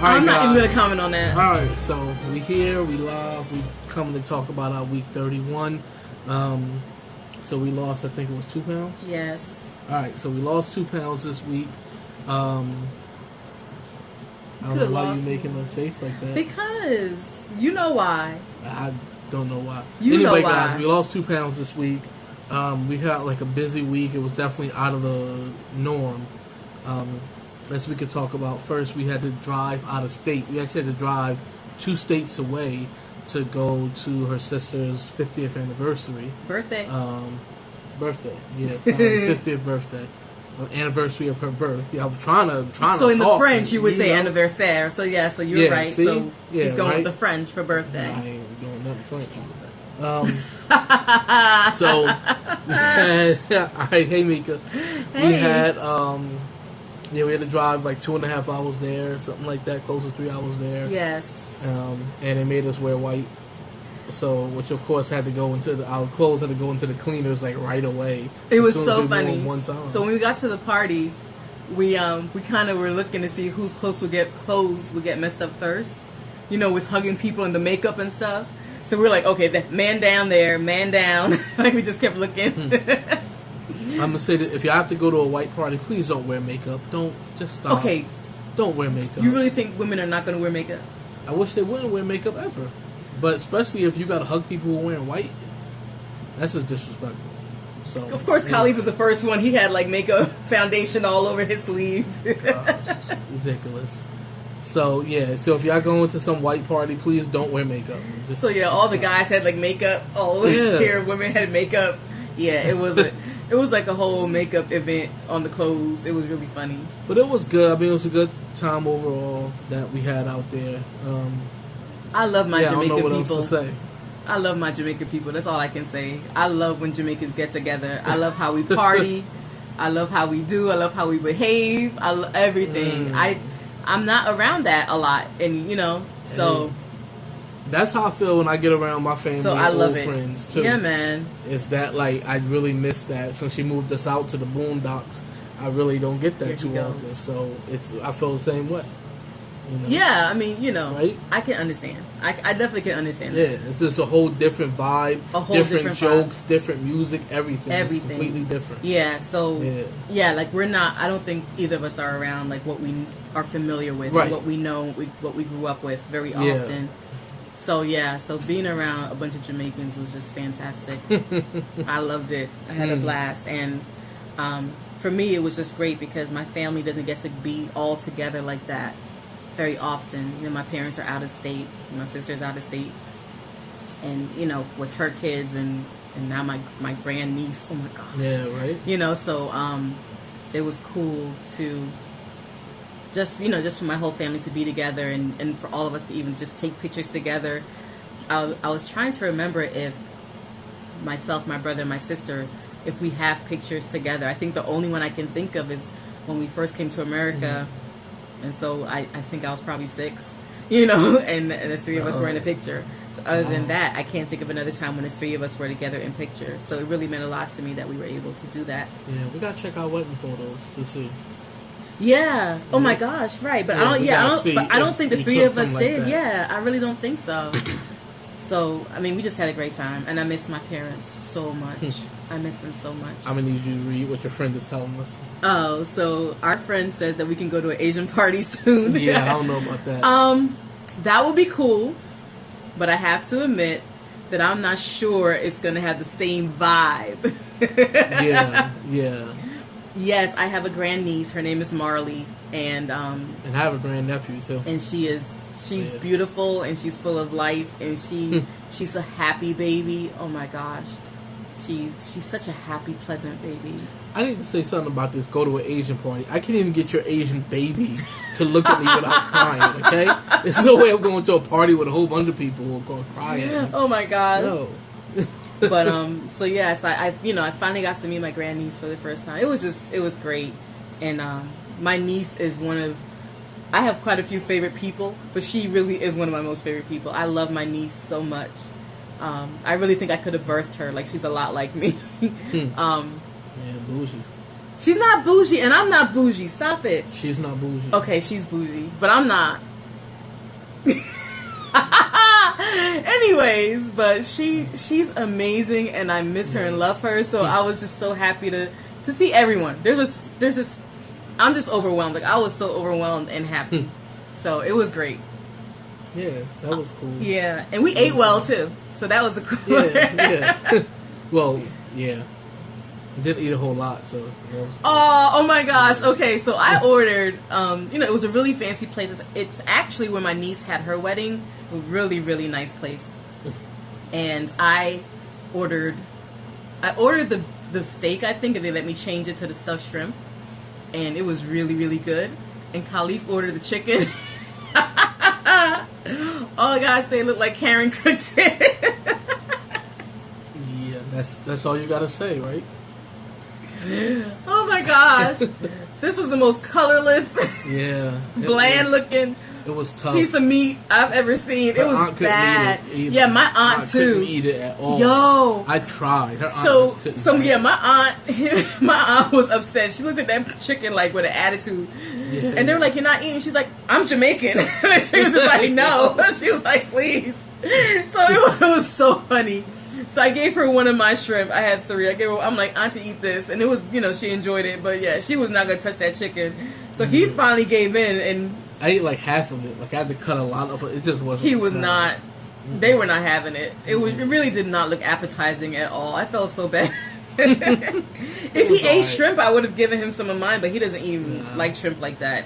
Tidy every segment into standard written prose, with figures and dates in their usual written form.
I'm not even guys. going to comment on that. All right, so we here, we live, we coming to talk about our week 31. So we lost, I think it was 2 pounds. Yes. All right, so we lost 2 pounds this week. I don't know why you're making a face like that. Because you know why. I don't know why. You anyway, know why. guys, we lost 2 pounds this week. We had like a busy week. It was definitely out of the norm. As we could talk about, first we had to drive out of state. We actually had to drive 2 states away to go to her sister's 50th anniversary. Birthday. Birthday. Yeah, 50th birthday. Anniversary of her birth. Yeah, I'm trying to. So in the talk, French, you would say know? anniversaire. So yeah, so you're right. See? So yeah, he's going right? with the French for birthday. I ain't doing nothing French. So we had, all right, hey Mika. Hey. We had we had to drive like 2.5 hours there, something like that, close to 3 hours there. Yes. And they made us wear white. So, which of course had to go into our clothes had to go into the cleaners like right away. It was as soon as so we wore funny. them one time. So when we got to the party, we kind of were looking to see whose clothes would get messed up first. You know, with hugging people and the makeup and stuff. So we were like, okay, the man down there, man down. Like we just kept looking. I'm gonna say that if you have to go to a white party, please don't wear makeup. Don't just stop. Okay. Don't wear makeup. You really think women are not going to wear makeup? I wish they wouldn't wear makeup ever. But especially if you gotta hug people who are wearing white, that's just disrespectful. So Of course, Khaleef was the first one. He had like makeup foundation all over his sleeve. It's ridiculous. So yeah, so if y'all going to some white party, please don't wear makeup. So yeah, all the guys had like makeup all over here. Women had makeup. Yeah, it was like a whole makeup event on the clothes. It was really funny. But it was good. I mean, it was a good time overall that we had out there. I love my Jamaican I don't know what people. else to say. I love my Jamaican people. That's all I can say. I love when Jamaicans get together. I love how we party. I love how we do. I love how we behave. I love everything. I'm not around that a lot, and you know, so. That's how I feel when I get around my family So and I love old friends too. Yeah, man. It's that like I really miss that since she moved us out to the boondocks. I really don't get that too often. So I feel the same way. You know? Yeah, I mean, you know, right? I can understand. I definitely can understand. Yeah, it's just a whole different vibe, different jokes, different music, everything. It's completely different. Yeah, so yeah, like we're not. I don't think either of us are around like what we are familiar with, right. what we know, what we grew up with very often. So yeah, so being around a bunch of Jamaicans was just fantastic. I loved it. I had a blast, and for me, it was just great because my family doesn't get to be all together like that very often. You know, my parents are out of state, my sister's out of state, and you know, with her kids and now my grandniece. Oh my gosh. Yeah, right. You know, so it was cool to just for my whole family to be together and for all of us to even just take pictures together. I was trying to remember if myself, my brother, and my sister, if we have pictures together. I think the only one I can think of is when we first came to America. And so I think I was probably 6, you know, and the 3 of us were in a picture. So other than that, I can't think of another time when the 3 of us were together in pictures. So it really meant a lot to me that we were able to do that. Yeah, we gotta check our wedding photos to see. Yeah. Oh my gosh. Right. But I don't think the 3 of us did. Like yeah. I really don't think so. So I mean, we just had a great time, and I miss my parents so much. I miss them so much. I'm gonna need you to read what your friend is telling us. Oh, so our friend says that we can go to an Asian party soon. Yeah, I don't know about that. That would be cool, but I have to admit that I'm not sure it's gonna have the same vibe. Yeah. Yes, I have a grandniece. Her name is Marley, and I have a grandnephew too. And she's beautiful, and she's full of life, and she's a happy baby. Oh my gosh. She's such a happy, pleasant baby. I need to say something about this. Go to an Asian party. I can't even get your Asian baby to look at me without crying. Okay, there's no way I'm going to a party with a whole bunch of people who are going to cry at me. Oh my gosh. No. But so yes, I finally got to meet my grandniece for the first time. It was great, and my niece is I have quite a few favorite people, but she really is one of my most favorite people. I love my niece so much. I really think I could have birthed her. Like, she's a lot like me. Yeah, bougie. She's not bougie, and I'm not bougie. Stop it. She's not bougie. Okay, she's bougie, but I'm not. Anyways, but she's amazing, and I miss her and love her. So I was just so happy to see everyone. There's just I'm just overwhelmed. Like I was so overwhelmed and happy. So it was great. Yeah, that was cool. Yeah, and we ate well too. So that was a cool. Yeah. Well, yeah. Didn't eat a whole lot, so. Oh my gosh. Okay, so I ordered. It was a really fancy place. It's actually where my niece had her wedding. A really, really nice place. And I ordered the steak, I think, and they let me change it to the stuffed shrimp, and it was really, really good. And Khaleef ordered the chicken. All I gotta say, it looked like Karen cooked it. Yeah, that's all you gotta say, right? Oh my gosh. This was the most colorless, bland looking It was tough. piece of meat I've ever seen. It was bad. Yeah, my aunt too. Couldn't eat it at all. Yo, I tried. Her aunt so just couldn't. yeah, my aunt was upset. She looked at that chicken like with an attitude, and they were like, "You're not eating." She's like, "I'm Jamaican." She was just like, "No." She was like, "Please." So it was so funny. So I gave her one of my shrimp. I had 3. I'm like, "Auntie, eat this," and it was, she enjoyed it, but yeah, she was not gonna touch that chicken. So he finally gave in, and I ate like half of it. Like I had to cut a lot of it. It just wasn't. He was not. They were not having it. It really did not look appetizing at all. I felt so bad. If he ate shrimp, I would have given him some of mine, but he doesn't even like shrimp like that.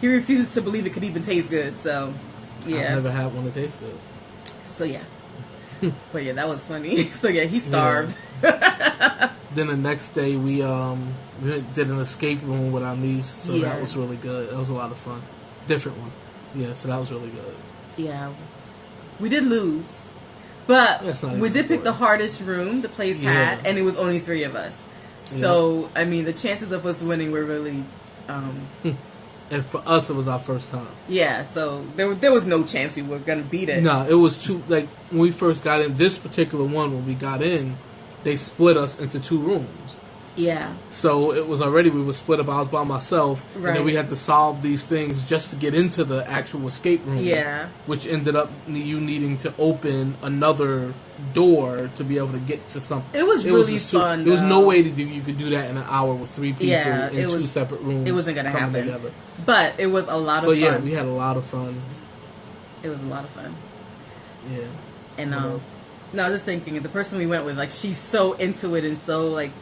He refuses to believe it could even taste good. So, yeah. I've never had one that tastes good. So yeah. But yeah, that was funny. So yeah, he starved. Then the next day we did an escape room with our niece. So that was really good. That was a lot of fun. Different one. Yeah, so that was really good. Yeah. We did lose. But we did pick the hardest room the place had, and it was only 3 of us. So, I mean, the chances of us winning were really... And for us, it was our first time. Yeah, so there was no chance we were going to beat it. No, it was when we first got in, this particular one, when we got in, they split us into 2 rooms. Yeah. So it was already, we were split up. I was by myself. Right. And then we had to solve these things just to get into the actual escape room. Yeah. Which ended up you needing to open another door to be able to get to something. It was really fun. There was no way you could do that in an hour with 3 people in 2 separate rooms. It wasn't going to happen. Together. But it was a lot of fun. But yeah, we had a lot of fun. It was a lot of fun. Yeah. And no, I was just thinking, the person we went with, like, she's so into it and so, like,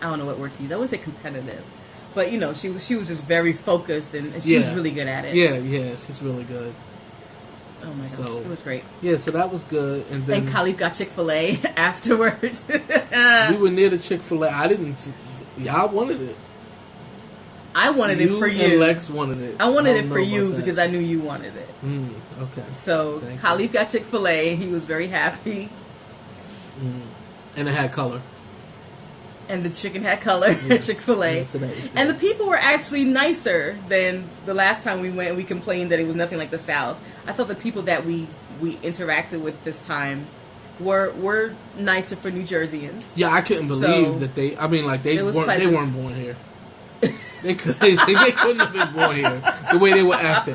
I don't know what word to use. I would say competitive, but she was just very focused, and she was really good at it. Yeah, she's really good. Oh my gosh, it was great. Yeah, so that was good, and then Khaleef got Chick-Fil-A afterwards. We were near the Chick-Fil-A. I didn't. Y'all wanted it. I wanted it for you. And Lex wanted it. I wanted it for you because I knew you wanted it. Okay. So Khaleef got Chick-Fil-A. He was very happy. And it had color. And the chicken had color, Chick-Fil-A. And the people were actually nicer than the last time we went, and we complained that it was nothing like the South. I thought the people that we interacted with this time were nicer for New Jerseyans. Yeah, I couldn't believe that they weren't born here. They couldn't have been born here, the way they were acting.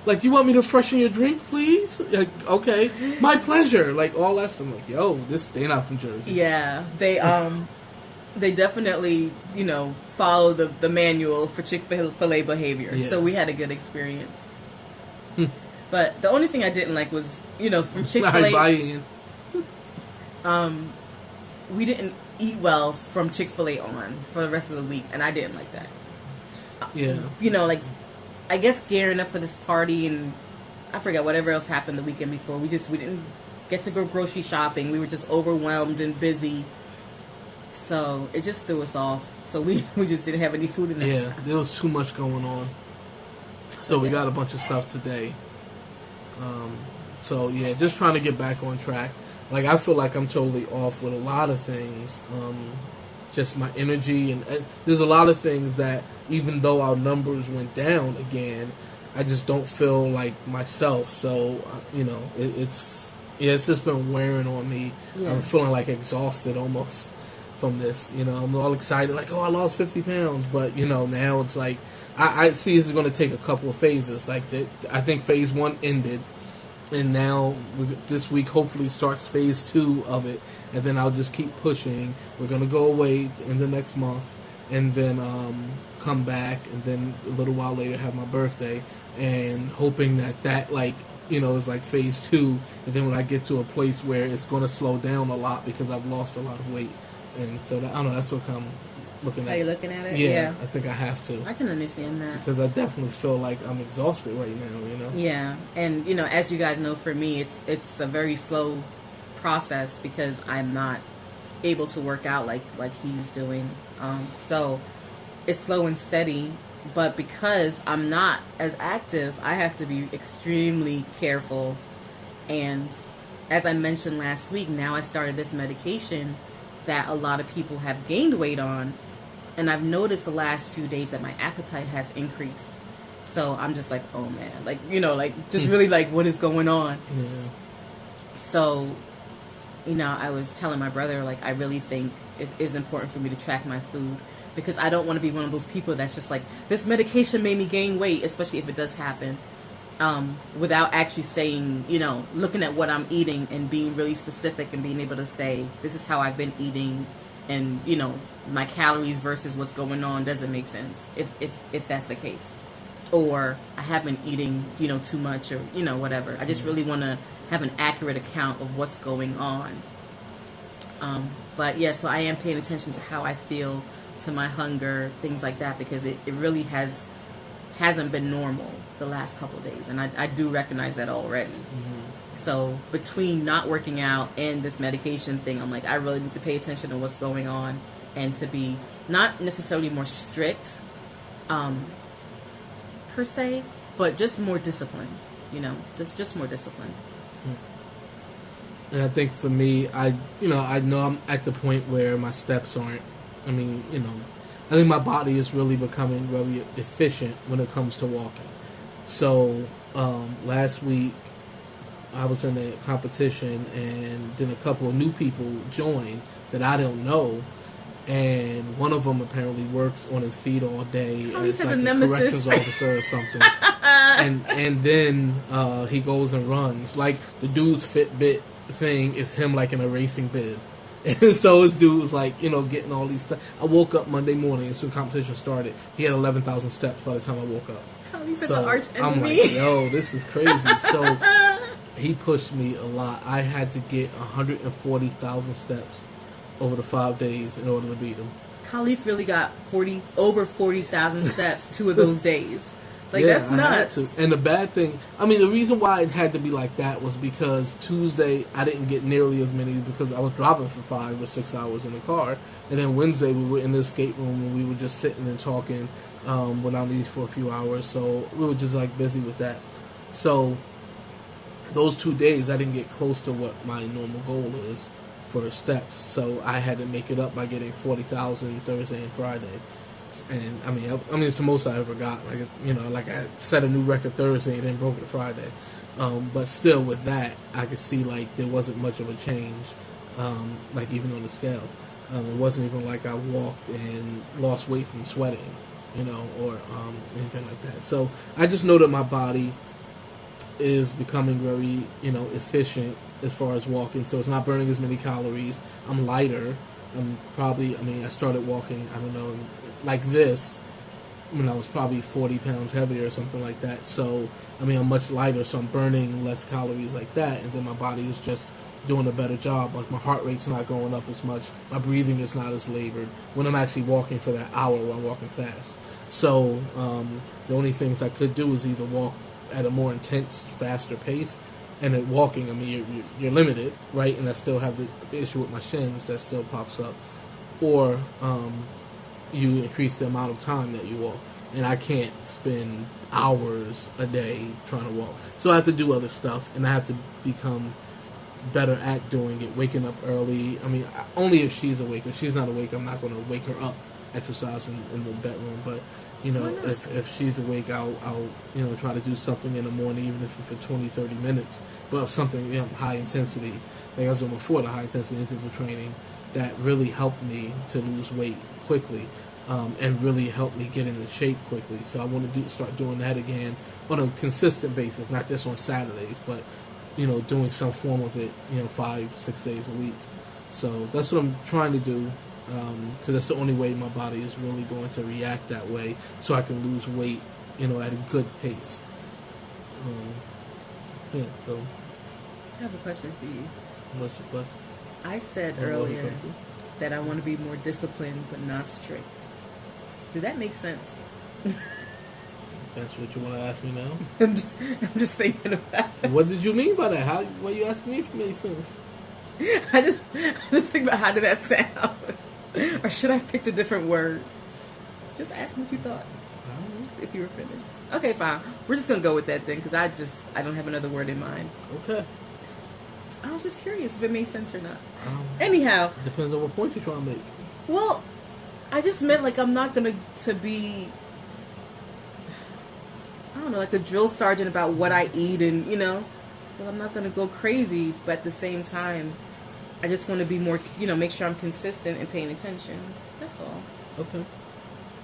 Like, you want me to freshen your drink, please? Like, okay. My pleasure. Like, all that stuff. I'm like, yo, they not from Jersey. Yeah, they definitely, follow the manual for Chick-fil-A behavior. Yeah. So we had a good experience. But the only thing I didn't like was, from Chick-fil-A, we didn't eat well from Chick-fil-A on for the rest of the week, and I didn't like that. Yeah. I guess gearing up for this party, and I forgot whatever else happened the weekend before. We didn't get to go grocery shopping. We were just overwhelmed and busy. So it just threw us off. So we just didn't have any food in there. Yeah, there was too much going on. So we got a bunch of stuff today. So yeah, just trying to get back on track. Like, I feel like I'm totally off with a lot of things. Just my energy, and there's a lot of things that, even though our numbers went down again, I just don't feel like myself. So it's just been wearing on me. Yeah. I'm feeling like exhausted almost. from this. I'm all excited, like, oh, I lost 50 pounds. But, now it's like, I see this is going to take a couple of phases. Like, I think phase 1 ended. And now, this week, hopefully starts phase 2 of it. And then I'll just keep pushing. We're going to go away in the next month. And then come back. And then a little while later have my birthday. And hoping that is like phase 2. And then when I get to a place where it's going to slow down a lot because I've lost a lot of weight. And so, I don't know, that's what I'm looking at. How you looking at it? Yeah, I think I have to. I can understand that. Because I definitely feel like I'm exhausted right now, Yeah, and, as you guys know, for me, it's a very slow process because I'm not able to work out like he's doing. So it's slow and steady, but because I'm not as active, I have to be extremely careful. And as I mentioned last week, now I started this medication that a lot of people have gained weight on, and I've noticed the last few days that my appetite has increased. So I'm just like, oh man, just really like, what is going on? Yeah. So, I was telling my brother, like, I really think it's important for me to track my food because I don't want to be one of those people that's just like, this medication made me gain weight, especially if it does happen, without actually saying, looking at what I'm eating and being really specific and being able to say, this is how I've been eating, and, my calories versus what's going on doesn't make sense if that's the case. Or I have been eating, too much or, whatever. I just really want to have an accurate account of what's going on. But yeah, so I am paying attention to how I feel, to my hunger, things like that, because it really hasn't been normal the last couple of days. And I do recognize that already. Mm-hmm. So between not working out and this medication thing, I'm like, I really need to pay attention to what's going on and to be not necessarily more strict, per se, but just more disciplined, just more disciplined. And I think for me, I know I'm at the point where my steps aren't, I think my body is really becoming really efficient when it comes to walking. So, last week, I was in a competition, and then a couple of new people joined that I don't know. And one of them apparently works on his feet all day as like a corrections officer or something. and then he goes and runs. Like, the dude's Fitbit thing is him like in a racing bib. And so this dude was like, getting all these stuff. I woke up Monday morning as soon as the competition started. He had 11,000 steps by the time I woke up. Khaleef is an arch enemy. I'm like, yo, this is crazy. So he pushed me a lot. I had to get 140,000 steps over the 5 days in order to beat him. Khaleef really got over 40,000 steps 2 of those days. Like, yeah, that's nuts. I had to. And the bad thing, the reason why it had to be like that was because Tuesday I didn't get nearly as many because I was driving for 5 or 6 hours in the car. And then Wednesday we were in the escape room and we were just sitting and talking without these for a few hours. So we were just like busy with that. So those 2 days I didn't get close to what my normal goal is for steps. So I had to make it up by getting 40,000 Thursday and Friday. And it's the most I ever got. Like I set a new record Thursday and then broke it Friday. But still, with that, I could see like there wasn't much of a change. Like even on the scale, it wasn't even like I walked and lost weight from sweating, or anything like that. So I just know that my body is becoming very, efficient as far as walking. So it's not burning as many calories. I'm lighter. I'm probably. I started walking. I don't know. Like this when I was probably 40 pounds heavier or something like that. So, I'm much lighter, so I'm burning less calories like that, and then my body is just doing a better job. Like, my heart rate's not going up as much. My breathing is not as labored when I'm actually walking for that hour while I'm walking fast. So, the only things I could do is either walk at a more intense, faster pace, and at walking, you're limited, right? And I still have the issue with my shins that still pops up. Or, you increase the amount of time that you walk. And I can't spend hours a day trying to walk. So I have to do other stuff, and I have to become better at doing it, waking up early. Only if she's awake. If she's not awake, I'm not going to wake her up exercising in the bedroom. But, if she's awake, I'll try to do something in the morning, even if it's for 20, 30 minutes. But something, high intensity. Like I was doing before, the high intensity interval training. that really helped me to lose weight quickly, and really helped me get into shape quickly. So I want to start doing that again on a consistent basis, not just on Saturdays, but doing some form of it, 5-6 days a week. So that's what I'm trying to do, because that's the only way my body is really going to react that way, so I can lose weight, at a good pace. Yeah. So I have a question for you. what's your question? I said earlier that I want to be more disciplined but not strict. Did that make sense? That's what you want to ask me now? I'm just thinking about it. What did you mean by that? Why you asking me if it made sense? I just think about how did that sound? Or should I have picked a different word? Just ask me what you thought. I don't know. If you were finished. Okay, fine. We're just going to go with that then, because I don't have another word in mind. Okay. I was just curious if it made sense or not. Anyhow. Depends on what point you're trying to make. Well, I just meant like I'm not going to be, I don't know, like a drill sergeant about what I eat and, well, I'm not going to go crazy, but at the same time, I just want to be more, make sure I'm consistent and paying attention. That's all. Okay.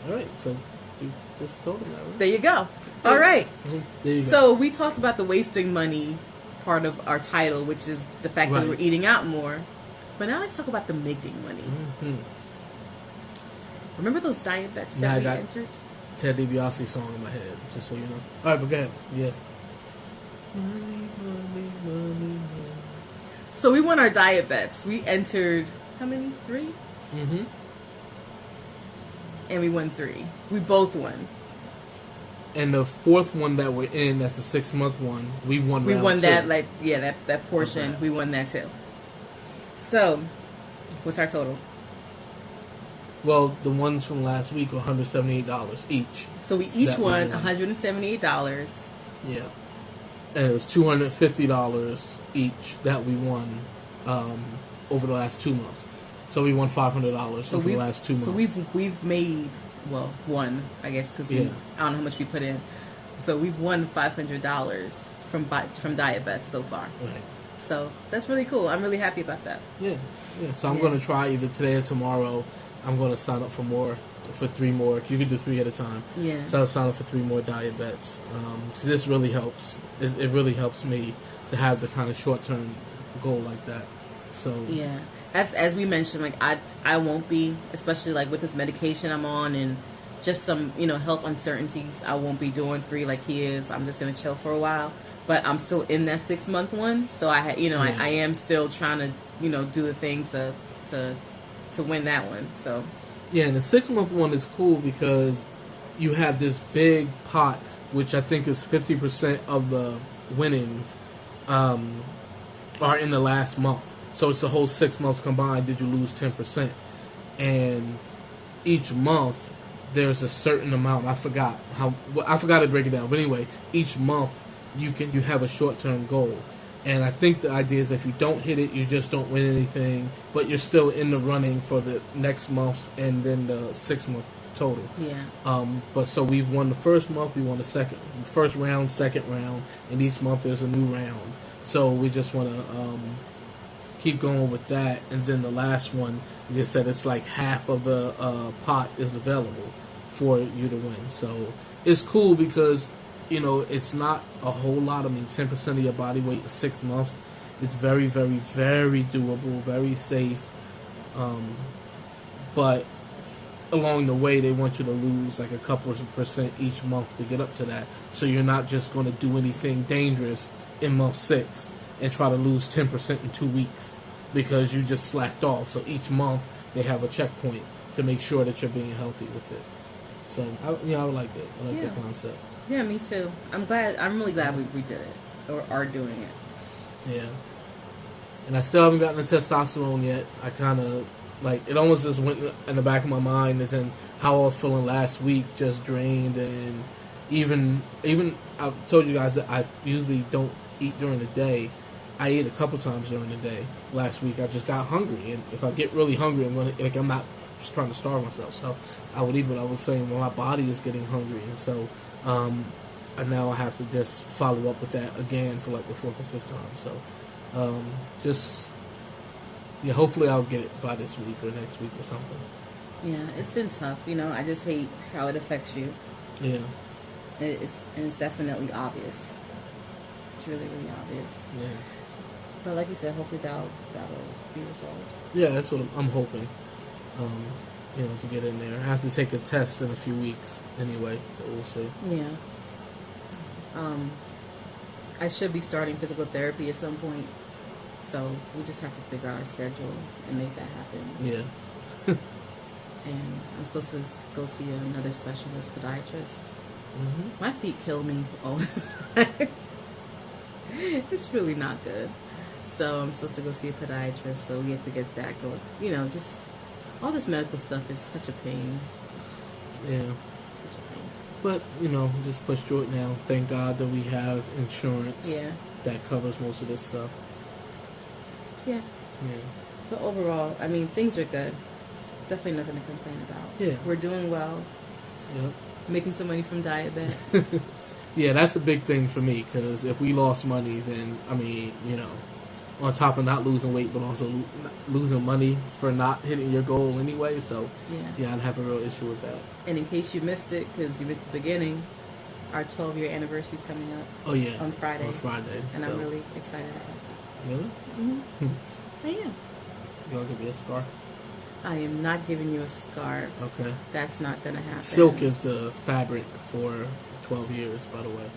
All right. So you just told him that, right? There you go. All right. There you go. So we talked about the wasting money part of our title, which is the fact that we're eating out more. But now let's talk about the making money. Mm-hmm. Remember those diet bets that we entered? Ted DiBiase song in my head, just so you know. All right, but go ahead. Yeah. Money, money, money, money. So we won our diet bets. We entered, how many? 3? Mm-hmm. And we won 3. We both won. And the fourth one that we're in, that's the 6-month one, we won. We won that, two. that portion. Okay. We won that too. So, what's our total? Well, the ones from last week were $178 each. So we each won $178. Yeah. And it was $250 each that we won over the last 2 months. So we won $500 over the last 2 months. So we've made, well, one, I guess, because I don't know how much we put in. So we've won $500 from diet bets so far. Right. So that's really cool. I'm really happy about that. Yeah. So I'm going to try either today or tomorrow. I'm going to sign up for 3 more. You can do 3 at a time. Yeah. So I'll sign up for 3 more diet bets. This really helps. It really helps me to have the kind of short-term goal like that. So yeah. As we mentioned, like I won't be, especially like with this medication I'm on and just some health uncertainties. I won't be doing 3 like he is. I'm just gonna chill for a while. But I'm still in that 6-month one, so I am still trying to do the thing to win that one. So yeah, and the 6-month one is cool because you have this big pot, which I think is 50% of the winnings are in the last month. So it's the whole 6 months combined. Did you lose 10%? And each month there's a certain amount. I forgot to break it down. But anyway, each month you have a short-term goal. And I think the idea is if you don't hit it, you just don't win anything, but you're still in the running for the next month's and then the 6-month total. Yeah. But so we've won the first month, we won the first round, second round, and each month there's a new round. So we just want to keep going with that, and then the last one, like I said, it's like half of the pot is available for you to win. So it's cool because it's not a whole lot. I mean, 10% of your body weight in 6 months. It's very, very, very doable, very safe. But along the way, they want you to lose like a couple of % each month to get up to that. So you're not just going to do anything dangerous in month 6 and try to lose 10% in 2 weeks because you just slacked off. So each month they have a checkpoint to make sure that you're being healthy with it. So I like it. I like the concept. Yeah, me too. I'm really glad we did it or are doing it. Yeah. And I still haven't gotten the testosterone yet. I kind of it almost just went in the back of my mind, and then how I was feeling last week just drained, and even I told you guys that I usually don't eat during the day. I ate a couple times during the day last week. I just got hungry, and if I get really hungry, I'm not just trying to starve myself. So I would eat, but I was saying, well, my body is getting hungry, and so and now I have to just follow up with that again for like the 4th or 5th time. So just yeah, hopefully I'll get it by this week or next week or something. Yeah, it's been tough. You know, I just hate how it affects you. Yeah. It's definitely obvious. It's really, really obvious. Yeah. But like you said, hopefully that'll be resolved. Yeah, that's what I'm hoping. To get in there. I have to take a test in a few weeks anyway, so we'll see. Yeah. I should be starting physical therapy at some point, so we just have to figure out our schedule and make that happen. Yeah. And I'm supposed to go see another specialist, podiatrist. Mm-hmm. My feet kill me all the time. It's really not good. So I'm supposed to go see a podiatrist, so we have to get that going. You know, just all this medical stuff is such a pain. Yeah. Such a pain. But, just push through it now. Thank God that we have insurance that covers most of this stuff. Yeah. Yeah. But overall, I mean, things are good. Definitely nothing to complain about. Yeah. We're doing well. Yep. Making some money from DietBet. Yeah, that's a big thing for me, because if we lost money, then, on top of not losing weight, but also losing money for not hitting your goal anyway, so, I'd have a real issue with that. And in case you missed it, because you missed the beginning, our 12-year anniversary is coming up. Oh, yeah. On Friday. On Friday. And I'm really excited about that. Really? Mm-hmm. I am. You want to give me a scarf? I am not giving you a scarf. Okay. That's not going to happen. Silk is the fabric for 12 years, by the way.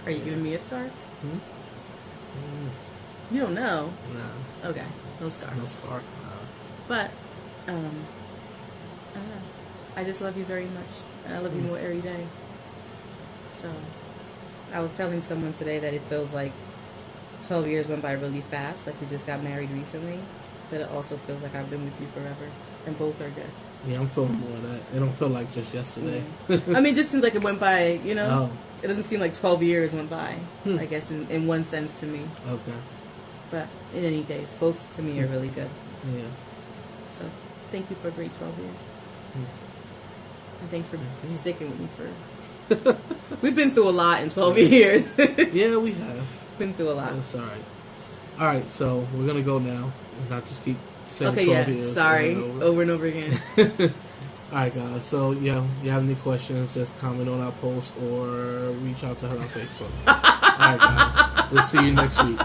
Are you giving me a scarf? Mm. You don't know? No. Okay. No scarf. No scarf. But, I don't know. I just love you very much. And I love you more every day. So, I was telling someone today that it feels like 12 years went by really fast, like we just got married recently. But it also feels like I've been with you forever. And both are good. Yeah, I'm feeling more of that. It don't feel like just yesterday. I mean, it just seems like it went by, Oh. It doesn't seem like 12 years went by, I guess, in one sense to me. Okay. But in any case, both to me are really good. Yeah. So, thank you for a great 12 years. And thanks for sticking with me for... We've been through a lot in 12 years. Yeah, we have. Been through a lot. That's all right. All right, so we're going to go now and not just keep saying 12 years. Sorry. Over and over again. All right, guys. So, you have any questions, just comment on our post or reach out to her on Facebook. All right, guys. We'll see you next week.